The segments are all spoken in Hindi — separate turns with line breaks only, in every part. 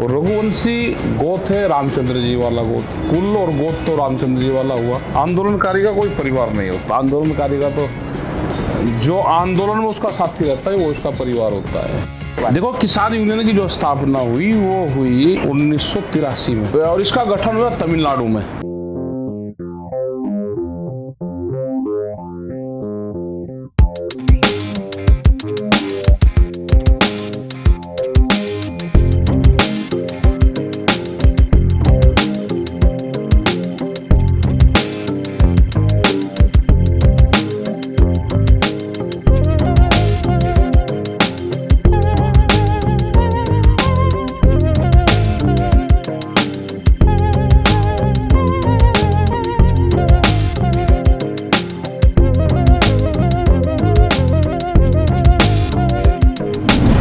और रघुवंशी गोत्र है रामचंद्र जी वाला गोत्र, कुल और गोत्र तो रामचंद्र जी वाला हुआ। आंदोलनकारी का कोई परिवार नहीं होता। आंदोलनकारी का तो जो आंदोलन में उसका साथी रहता है वो उसका परिवार होता है। देखो, किसान यूनियन की जो स्थापना हुई वो हुई 1983 में और इसका गठन हुआ तमिलनाडु में।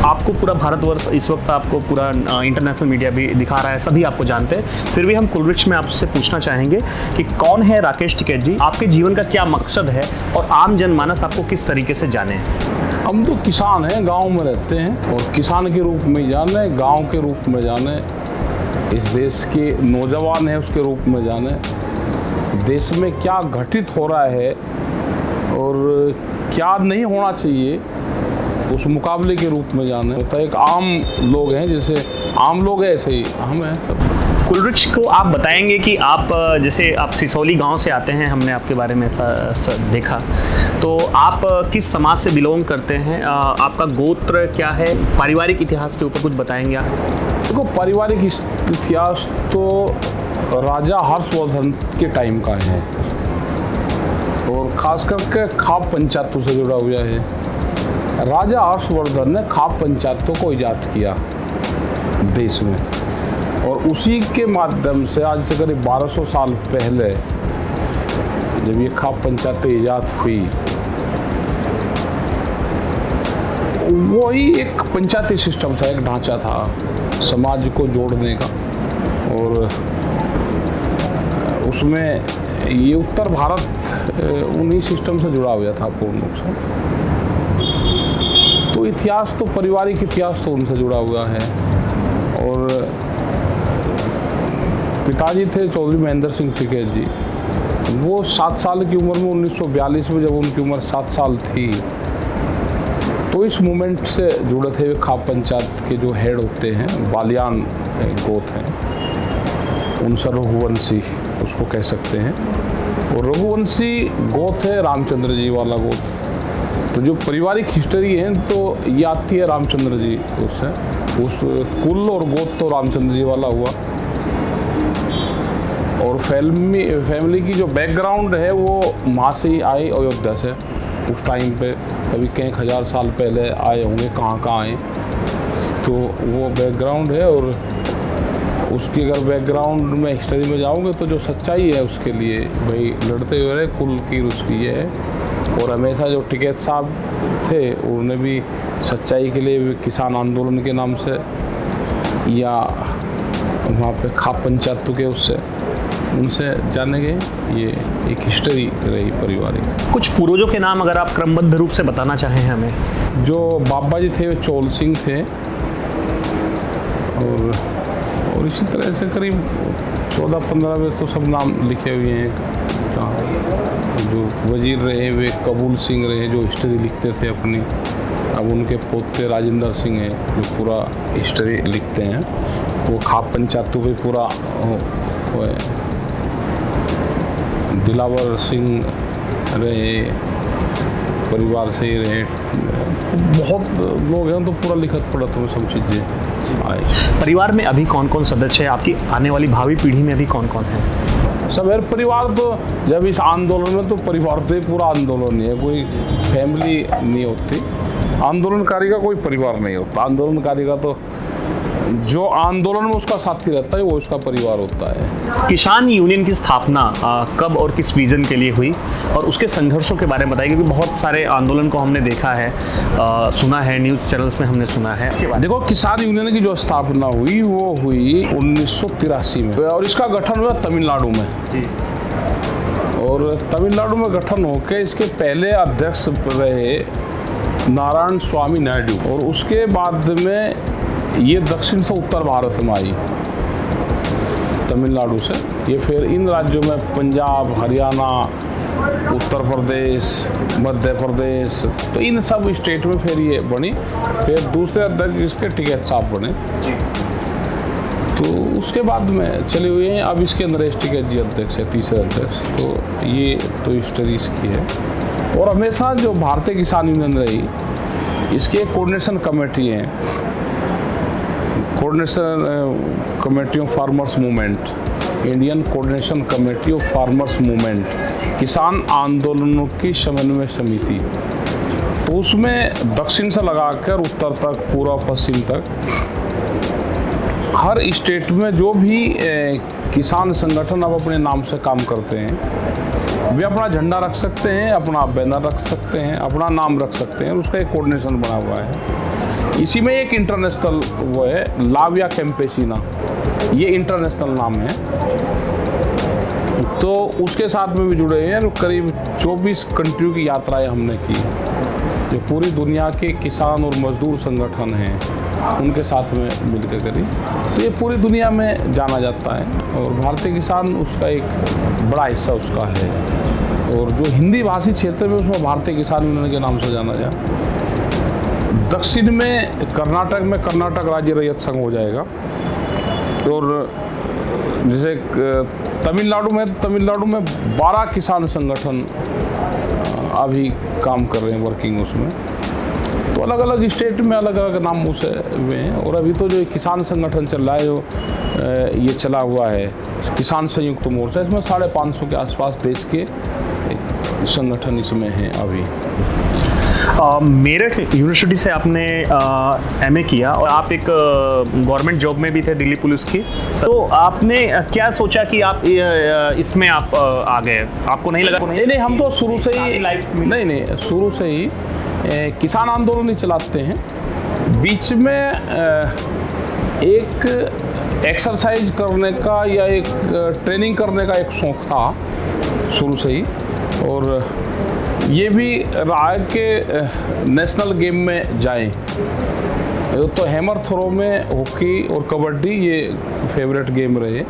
आपको पूरा भारतवर्ष इस वक्त आपको पूरा इंटरनेशनल मीडिया भी दिखा रहा है, सभी आपको जानते हैं। फिर भी हम कुलवृक्ष में आपसे पूछना चाहेंगे कि कौन है राकेश टिकैत जी, आपके जीवन का क्या मकसद है और आम जनमानस आपको किस तरीके से जाने।
हम तो किसान हैं, गांव में रहते हैं और किसान के रूप में जाने, गांव के रूप में जाने, इस देश के नौजवान हैं उसके रूप में जाने, देश में क्या घटित हो रहा है और क्या नहीं होना चाहिए उस मुकाबले के रूप में जाने। तो एक आम लोग हैं, जैसे आम लोग हैं ऐसे ही हम हैं सब।
कुलवृक्ष को आप बताएंगे कि आप जैसे आप सिसौली गांव से आते हैं, हमने आपके बारे में ऐसा देखा, तो आप किस समाज से बिलोंग करते हैं, आपका गोत्र क्या है, पारिवारिक इतिहास के ऊपर कुछ बताएंगे आप।
देखो, पारिवारिक इतिहास तो राजा हर्षवर्धन के टाइम का है और खास करके खाप पंचायतों से जुड़ा हुआ है। राजा हर्षवर्धन ने खाप पंचायतों को ईजाद किया देश में और उसी के माध्यम से आज से करीब 1200 साल पहले जब ये खाप पंचायतें ईजाद हुई, वही एक पंचायती सिस्टम था, एक ढांचा था समाज को जोड़ने का और उसमें ये उत्तर भारत उन्हीं सिस्टम से जुड़ा हुआ था पूर्ण रूप से। तो इतिहास तो पारिवारिक इतिहास तो उनसे जुड़ा हुआ है और पिताजी थे चौधरी महेंद्र सिंह टिकैत जी। वो 7 साल की उम्र में 1942 में जब उनकी उम्र 7 साल थी तो इस मूवमेंट से जुड़े थे। खाप पंचायत के जो हेड होते हैं, बालियान गोत्र हैं, उनसे रघुवंशी उसको कह सकते हैं और रघुवंशी गोत्र है रामचंद्र जी वाला गोत्र। तो जो पारिवारिक हिस्ट्री है तो ये आती है रामचंद्र जी उससे, उस कुल और गोत्र तो रामचंद्र जी वाला हुआ। और फैमिली की जो बैकग्राउंड है वो वहाँ से ही आई, अयोध्या से। उस टाइम पे कभी कई हज़ार साल पहले आए होंगे, कहाँ आए, तो वो बैकग्राउंड है। और उसकी अगर बैकग्राउंड में हिस्ट्री में जाओगे तो जो सच्चाई है उसके लिए भाई लड़ते हुए रहे, कुल की उसकी ये है। और हमेशा जो टिकैत साहब थे उन्होंने भी सच्चाई के लिए किसान आंदोलन के नाम से या वहाँ पे खाप पंचायतों के उससे उनसे जाने गए। ये एक हिस्ट्री रही पारिवारिक।
कुछ पूर्वजों के नाम अगर आप क्रमबद्ध रूप से बताना चाहें हमें।
जो बाबा जी थे वे चौल सिंह थे और इसी तरह से करीब 14-15 में तो सब नाम लिखे हुए हैं। जो वजीर रहे वे कबूल सिंह रहे जो हिस्ट्री लिखते थे अपनी। अब उनके पोते राजेंद्र सिंह हैं जो पूरा हिस्ट्री लिखते हैं। वो खाप पंचायतों पे पूरा दिलावर सिंह रहे, परिवार से ही रहे, बहुत लोग हैं तो पूरा लिखत पड़ा तो सब चीज़ें आए।
परिवार में अभी कौन कौन सदस्य है, आपकी आने वाली भावी पीढ़ी में अभी कौन कौन है?
सब है परिवार। तो जब इस आंदोलन में तो परिवार तो पूरा आंदोलन नहीं है, कोई फैमिली नहीं होती। आंदोलनकारी का कोई परिवार नहीं होता। आंदोलनकारी का तो जो आंदोलन में उसका साथी रहता है वो उसका परिवार होता है।
किसान यूनियन की स्थापना कब और किस रीजन के लिए हुई और उसके संघर्षों के बारे में बताइए, क्योंकि बहुत सारे आंदोलन को हमने देखा है, सुना है, न्यूज़ चैनल्स में हमने सुना है।
देखो, किसान यूनियन की जो स्थापना हुई वो हुई 1983 में और इसका गठन हुआ तमिलनाडु में जी। और तमिलनाडु में गठन होकर इसके पहले अध्यक्ष रहे नारायण स्वामी नायडू और उसके बाद में ये दक्षिण से उत्तर भारत में आई, तमिलनाडु से। ये फिर इन राज्यों में पंजाब, हरियाणा, उत्तर प्रदेश, मध्य प्रदेश, तो इन सब स्टेट में फिर ये बनी। फिर दूसरे अध्यक्ष इसके टिकैत साहब बने, तो उसके बाद में चले हुए हैं। अब इसके नरेश टिकैत जी अध्यक्ष है, तीसरे अध्यक्ष। तो ये तो हिस्ट्री इसकी है। और हमेशा जो भारतीय किसान यूनियन रही, इसके कोऑर्डिनेशन कमेटी है, coordination committee of farmers movement, Indian coordination committee of farmers movement, किसान आंदोलनों की समन्वय समिति। तो उसमें दक्षिण से लगाकर उत्तर तक, पूर्व पश्चिम तक, हर स्टेट में जो भी किसान संगठन अब अपने नाम से काम करते हैं, वे अपना झंडा रख सकते हैं, अपना बैनर रख सकते हैं, अपना नाम रख सकते हैं। उसका एक कोऑर्डिनेशन बना हुआ है। इसी में एक इंटरनेशनल वो है, लाविया कैंपेसिना, ये इंटरनेशनल नाम है। तो उसके साथ में भी जुड़े हैं। करीब 24 कंट्रियों की यात्राएं हमने की, जो पूरी दुनिया के किसान और मजदूर संगठन हैं उनके साथ में मिलकर करी। तो ये पूरी दुनिया में जाना जाता है और भारतीय किसान उसका एक बड़ा हिस्सा उसका है। और जो हिंदी भाषी क्षेत्र में, उसमें भारतीय किसान यूनियन के नाम से जाना जाए। दक्षिण में कर्नाटक में कर्नाटक राज्य रैयत संघ हो जाएगा। और जैसे तमिलनाडु में 12 किसान संगठन अभी काम कर रहे हैं, वर्किंग उसमें। तो अलग अलग स्टेट में अलग अलग नाम उसे हुए हैं। और अभी तो जो किसान संगठन चल रहा है, जो ये चला हुआ है किसान संयुक्त मोर्चा, इसमें 550 के आसपास देश के संगठन इसमें हैं अभी।
मेरठ यूनिवर्सिटी से आपने एमए किया और आप एक गवर्नमेंट जॉब में भी थे, दिल्ली पुलिस की। तो आपने क्या सोचा कि आप इसमें आप आ गए? आपको नहीं लगा?
नहीं, हम तो शुरू से ही नहीं, शुरू से ही किसान आंदोलन ही चलाते हैं। बीच में एक एक्सरसाइज करने का या एक ट्रेनिंग करने का एक शौक़ था शुरू से ही। और ये भी रहा कि नेशनल गेम में जाएं। तो हैमर थ्रो में हॉकी और कबड्डी ये फेवरेट गेम रहे।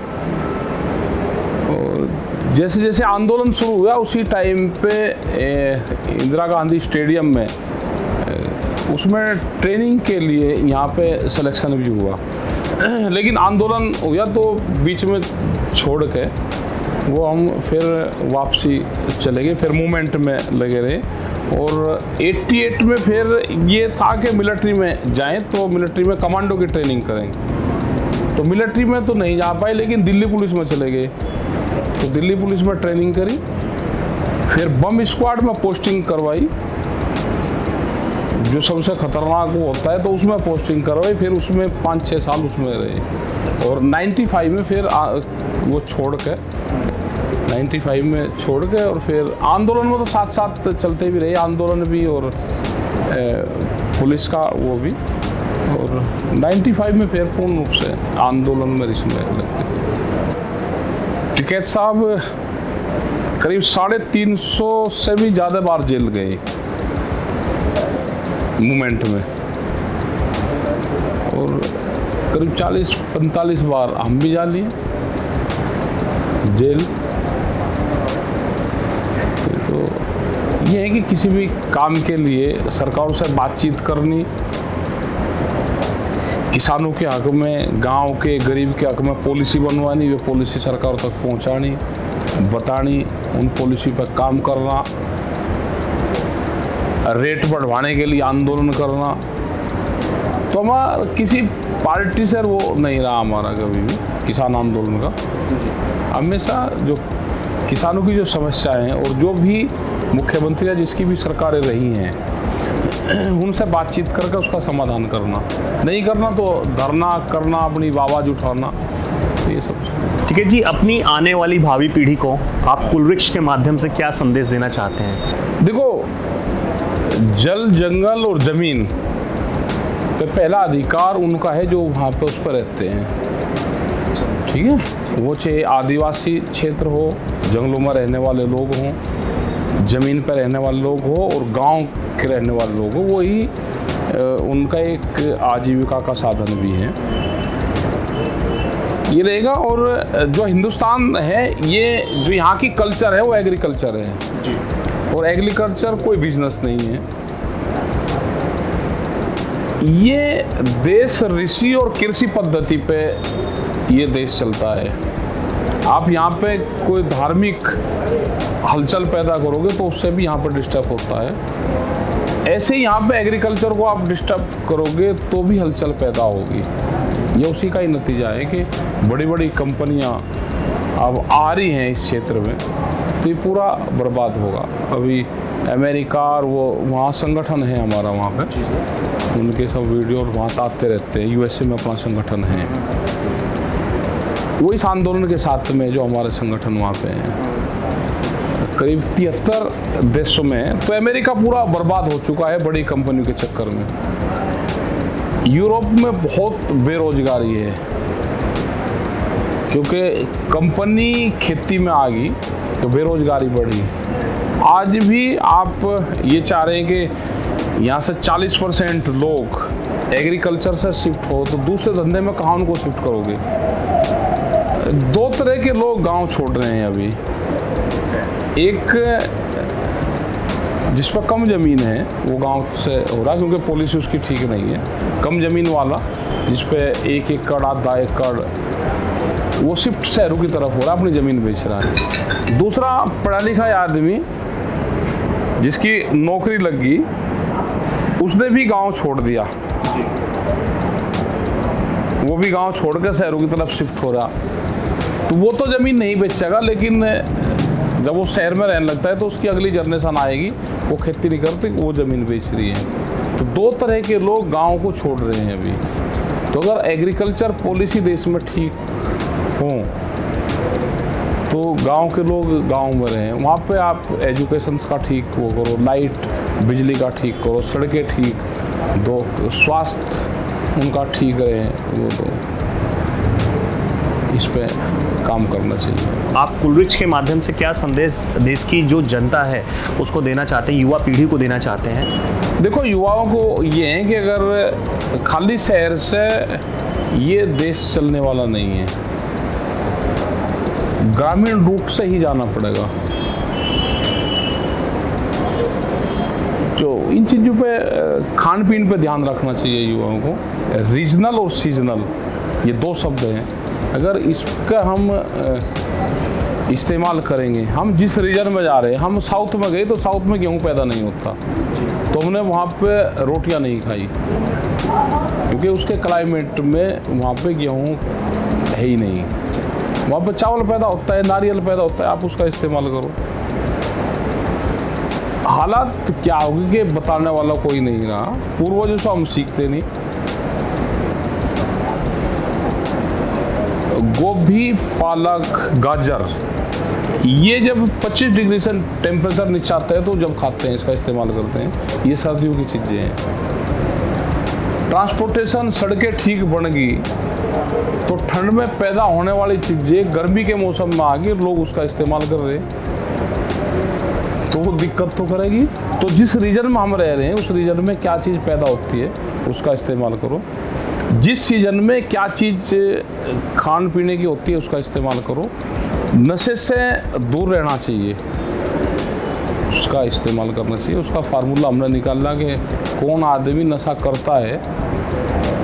और जैसे जैसे आंदोलन शुरू हुआ, उसी टाइम पे इंदिरा गांधी स्टेडियम में उसमें ट्रेनिंग के लिए यहाँ पे सिलेक्शन भी हुआ। लेकिन आंदोलन हुआ तो बीच में छोड़ के वो हम फिर वापसी चले गए, फिर मूवमेंट में लगे रहे। और 88 में फिर ये था कि मिलिट्री में जाएं, तो मिलिट्री में कमांडो की ट्रेनिंग करेंगे। तो मिलिट्री में तो नहीं जा पाए, लेकिन दिल्ली पुलिस में चले गए। तो दिल्ली पुलिस में ट्रेनिंग करी, फिर बम स्क्वाड में पोस्टिंग करवाई, जो सबसे खतरनाक वो होता है, तो उसमें पोस्टिंग करवाई। फिर उसमें 5-6 साल उसमें रहे। और 95 में फिर वो छोड़ के 95 में छोड़ के, और फिर आंदोलन में तो साथ साथ चलते भी रहे, आंदोलन भी और पुलिस का वो भी। और 95 में फिर पूर्ण रूप से आंदोलन में इसमें लगते। टिकैत साहब करीब 350 से भी ज़्यादा बार जेल गए मूवमेंट में, और करीब 40-45 बार हम भी जा लिए जेल। तो ये है कि किसी भी काम के लिए सरकारों से बातचीत करनी, किसानों के हक में, गांव के गरीब के हक में पॉलिसी बनवानी, वे पॉलिसी सरकार तक पहुंचानी, बतानी, उन पॉलिसी पर काम करना, रेट बढ़वाने के लिए आंदोलन करना। तो हमारा किसी पार्टी से वो नहीं रहा हमारा कभी भी किसान आंदोलन का। हमेशा जो किसानों की जो समस्याएं हैं, और जो भी मुख्यमंत्री या जिसकी भी सरकारें रही हैं, उनसे बातचीत करके उसका समाधान करना, नहीं करना तो धरना करना, अपनी आवाज़ उठाना, ये सब।
ठीक है जी, अपनी आने वाली भावी पीढ़ी को आप कुलवृक्ष के माध्यम से क्या संदेश देना चाहते हैं?
देखो, जल, जंगल और ज़मीन पे पहला अधिकार उनका है जो वहाँ पे उस पर रहते हैं। ठीक है, वो चाहे आदिवासी क्षेत्र हो, जंगलों में रहने वाले लोग हों, ज़मीन पर रहने वाले लोग हो, और गांव के रहने वाले लोग हो, वही उनका एक आजीविका का साधन भी है, ये रहेगा। और जो हिंदुस्तान है, ये जो यहाँ की कल्चर है वो एग्रीकल्चर है
जी।
और एग्रीकल्चर कोई बिजनेस नहीं है। ये देश ऋषि और कृषि पद्धति पे ये देश चलता है। आप यहाँ पे कोई धार्मिक हलचल पैदा करोगे तो उससे भी यहाँ पे डिस्टर्ब होता है। ऐसे ही यहाँ पे एग्रीकल्चर को आप डिस्टर्ब करोगे तो भी हलचल पैदा होगी। ये उसी का ही नतीजा है कि बड़ी बड़ी कंपनियाँ अब आ रही हैं इस क्षेत्र में, तो ये पूरा बर्बाद होगा। अभी अमेरिका और वो वहाँ संगठन है हमारा वहाँ पे, उनके सब वीडियो वहाँ आते रहते हैं। यूएसए में अपना संगठन है, वो इस आंदोलन के साथ में जो हमारे संगठन वहाँ पे हैं करीब 73 देशों में। तो अमेरिका पूरा बर्बाद हो चुका है बड़ी कंपनियों के चक्कर में। यूरोप में बहुत बेरोजगारी है क्योंकि कंपनी खेती में आ गई तो बेरोजगारी बढ़ी। आज भी आप ये चाह रहे हैं कि यहाँ से 40% लोग एग्रीकल्चर से शिफ्ट हो, तो दूसरे धंधे में कहाँ उनको शिफ्ट करोगे? दो तरह के लोग गांव छोड़ रहे हैं अभी। एक जिस पर कम ज़मीन है वो गांव से हो रहा है क्योंकि पॉलिसी उसकी ठीक नहीं है। कम ज़मीन वाला जिस पे 1 एकड़ आधा एकड़, वो शिफ्ट शहरों की तरफ हो रहा है, अपनी ज़मीन बेच रहा है। दूसरा पढ़ा लिखा आदमी जिसकी नौकरी लग गई, उसने भी गांव छोड़ दिया, वो भी गांव छोड़ कर शहरों की तरफ शिफ्ट हो रहा। तो वो तो ज़मीन नहीं बेचेगा, लेकिन जब वो शहर में रहने लगता है तो उसकी अगली जनरेशन आएगी, वो खेती नहीं करती, वो ज़मीन बेच रही है। तो दो तरह के लोग गांव को छोड़ रहे हैं अभी। तो अगर एग्रीकल्चर पॉलिसी देश में ठीक हो तो गांव के लोग गांव में रहें। वहाँ पे आप एजुकेशन का ठीक वो करो, लाइट बिजली का ठीक करो, सड़कें ठीक दो, स्वास्थ्य उनका ठीक रहे, वो तो इस पे काम करना चाहिए।
आप कुलरिच के माध्यम से क्या संदेश देश की जो जनता है उसको देना चाहते हैं, युवा पीढ़ी को देना चाहते हैं?
देखो, युवाओं को ये है कि अगर खाली शहर से ये देश चलने वाला नहीं है, ग्रामीण रूट से ही जाना पड़ेगा। जो इन चीज़ों पे खान पीन पे ध्यान रखना चाहिए युवाओं को। रीजनल और सीजनल ये दो शब्द हैं, अगर इसका हम इस्तेमाल करेंगे। हम जिस रीजन में जा रहे हैं, हम साउथ में गए तो साउथ में गेहूँ पैदा नहीं होता, तो हमने वहाँ पे रोटियाँ नहीं खाई क्योंकि उसके क्लाइमेट में वहाँ पे गेहूँ है ही नहीं। वहाँ पे चावल पैदा होता है, नारियल पैदा होता है, आप उसका इस्तेमाल करो। हालात क्या होगी कि बताने वाला कोई नहीं रहा, पूर्वजों से हम सीखते नहीं। गोभी, पालक, गाजर, ये जब 25 डिग्री से टेम्परेचर नीचे आता है तो जब खाते हैं, इसका इस्तेमाल करते हैं। ये सर्दियों की चीज़ें हैं। ट्रांसपोर्टेशन, सड़कें ठीक बन गई तो ठंड में पैदा होने वाली चीज़ें गर्मी के मौसम में आ गई, लोग उसका इस्तेमाल कर रहे हैं, तो वो दिक्कत तो करेगी। तो जिस रीजन में हम रह रहे हैं उस रीजन में क्या चीज़ पैदा होती है उसका इस्तेमाल करो। जिस सीजन में क्या चीज़ खान पीने की होती है उसका इस्तेमाल करो। नशे से दूर रहना चाहिए, उसका इस्तेमाल करना चाहिए। उसका फार्मूला हमने निकाला कि कौन आदमी नशा करता है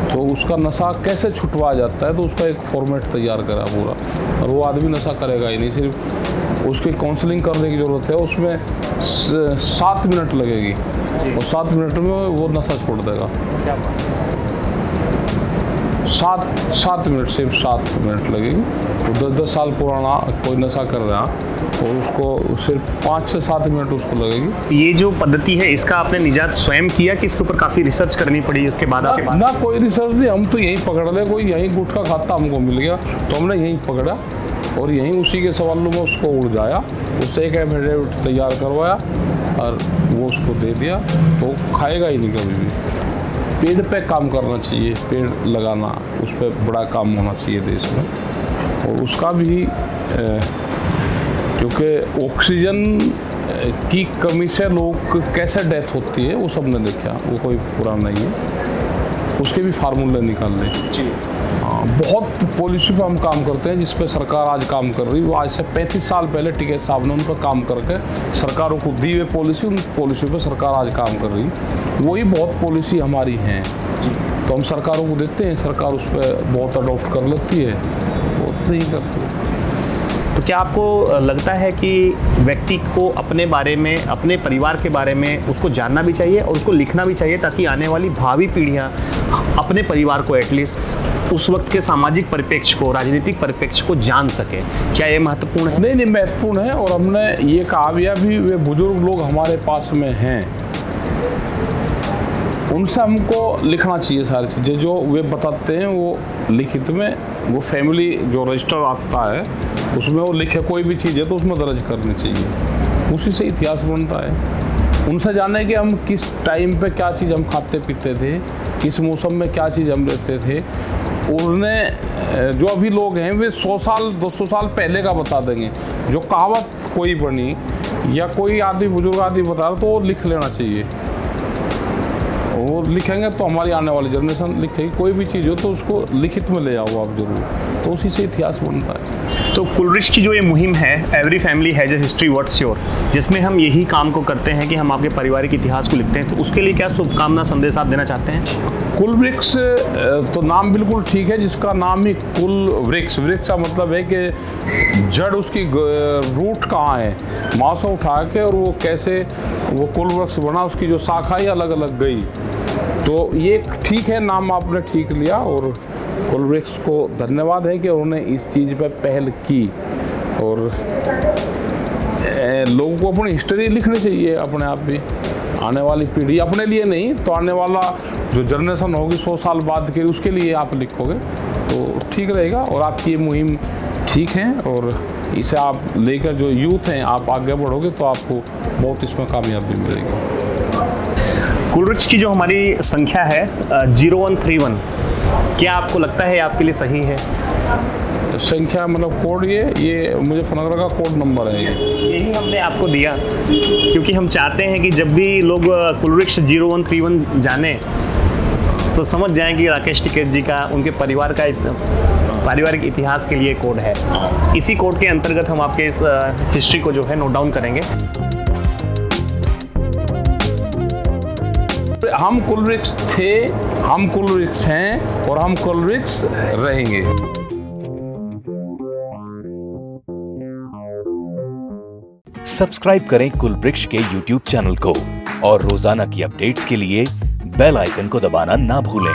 तो उसका नशा कैसे छुटवाया जाता है, तो उसका एक फॉर्मेट तैयार करा पूरा। और वो आदमी नशा करेगा ही नहीं, सिर्फ उसकी काउंसलिंग करने की ज़रूरत है। उसमें 7 मिनट लगेगी और 7 मिनट में वो नशा छोड़ देगा। 7 मिनट, सिर्फ 7 मिनट लगेगी। तो 10 साल पुराना कोई नशा कर रहा और उसको सिर्फ 5 से 7 मिनट उसको लगेगी।
ये जो पद्धति है इसका आपने निजात स्वयं किया कि इसके ऊपर काफ़ी रिसर्च करनी पड़ी उसके बाद?
ना कोई रिसर्च नहीं, हम तो यहीं पकड़ ले, कोई यहीं गुटखा खाता हमको मिल गया तो हमने यहीं पकड़ा और यहीं उसी के सवालों में उसको उलझाया, उससे एक एफिडेविट तैयार करवाया और वो उसको दे दिया, तो खाएगा ही नहीं कभी भी। पेड़ पे काम करना चाहिए, पेड़ लगाना, उस पर बड़ा काम होना चाहिए देश में। और उसका भी क्योंकि ऑक्सीजन की कमी से लोग कैसे डेथ होती है वो सब ने देखा, वो कोई पूरा नहीं है, उसके भी फार्मूले निकालने।
जी।
बहुत पॉलिसी पे हम काम करते हैं जिस पे सरकार आज काम कर रही है, वो आज से 35 साल पहले टिकैत साहब ने उन पर काम करके सरकारों को दी हुई पॉलिसी, उन पॉलिसी पे सरकार आज काम कर रही है। वही बहुत पॉलिसी हमारी हैं तो हम सरकारों को देते हैं, सरकार उस पर बहुत अडॉप्ट कर लेती है, बहुत नहीं करती।
तो क्या आपको लगता है कि व्यक्ति को अपने बारे में, अपने परिवार के बारे में उसको जानना भी चाहिए और उसको लिखना भी चाहिए, ताकि आने वाली भावी पीढ़ियां अपने परिवार को एटलीस्ट उस वक्त के सामाजिक परिप्रेक्ष्य को, राजनीतिक परिप्रेक्ष्य को जान सके? क्या ये महत्वपूर्ण है?
नहीं, महत्वपूर्ण है। और हमने ये कहा भी, वे बुजुर्ग लोग हमारे पास में हैं, उनसे हमको लिखना चाहिए सारी चीज़ें जो वे बताते हैं, वो लिखित में, वो फैमिली जो रजिस्टर आता है उसमें वो लिखे, कोई भी चीज़ है तो उसमें दर्ज करनी चाहिए, उसी से इतिहास बनता है। उनसे जाने कि हम किस टाइम पे क्या चीज़ हम खाते पीते थे, किस मौसम में क्या चीज़ हम लेते थे। उन्हें जो अभी लोग हैं वे 100 साल 200 साल पहले का बता देंगे, जो कहावत कोई बनी या कोई आदमी बुजुर्ग आदमी बता रहा तो वो लिख लेना चाहिए। वो लिखेंगे तो हमारी आने वाली जनरेशन लिखेगी, कोई भी चीज़ हो तो उसको लिखित में ले आओ आप जरूर, तो उसी से इतिहास बनता है।
तो कुलरिच की जो ये मुहिम है, every family has a history what's your, जिसमें हम यही काम को करते हैं कि हम आपके पारिवारिक इतिहास को लिखते हैं, तो उसके लिए क्या शुभकामना संदेश आप देना चाहते हैं?
कुलवृक्ष तो नाम बिल्कुल ठीक है, जिसका नाम ही कुल वृक्ष, वृक्ष का मतलब है कि जड़, उसकी रूट कहाँ है, माँ से उठा के और वो कैसे वो कुल वृक्ष बना, उसकी जो शाखा ही अलग अलग गई, तो ये ठीक है, नाम आपने ठीक लिया। और कुलवृक्ष को धन्यवाद है कि उन्होंने इस चीज़ पे पहल की, और लोगों को अपनी हिस्ट्री लिखनी चाहिए अपने आप भी, आने वाली पीढ़ी, अपने लिए नहीं तो आने वाला जो जनरेशन होगी 100 साल बाद के, उसके लिए आप लिखोगे तो ठीक रहेगा। और आपकी ये मुहिम ठीक है, और इसे आप लेकर जो यूथ हैं आप आगे बढ़ोगे तो आपको बहुत इसमें कामयाबी मिलेगी।
कुलरिच की जो हमारी संख्या है 0131, क्या आपको लगता है आपके लिए सही है?
संख्या मतलब कोड, ये मुझे फनगरा का कोड नंबर है,
यही हमने आपको दिया क्योंकि हम चाहते हैं कि जब भी लोग कुलरिच 0131 जाने तो समझ जाएं कि राकेश टिकैत जी का, उनके परिवार का पारिवारिक इतिहास के लिए कोड है। इसी कोड के अंतर्गत हम आपके इस हिस्ट्री को जो है नोट डाउन करेंगे।
हम कुलवृक्ष थे, हम कुलवृक्ष हैं और हम कुलवृक्ष रहेंगे।
सब्सक्राइब करें कुलवृक्ष के YouTube चैनल को और रोजाना की अपडेट्स के लिए बेल आइकन को दबाना ना भूलें।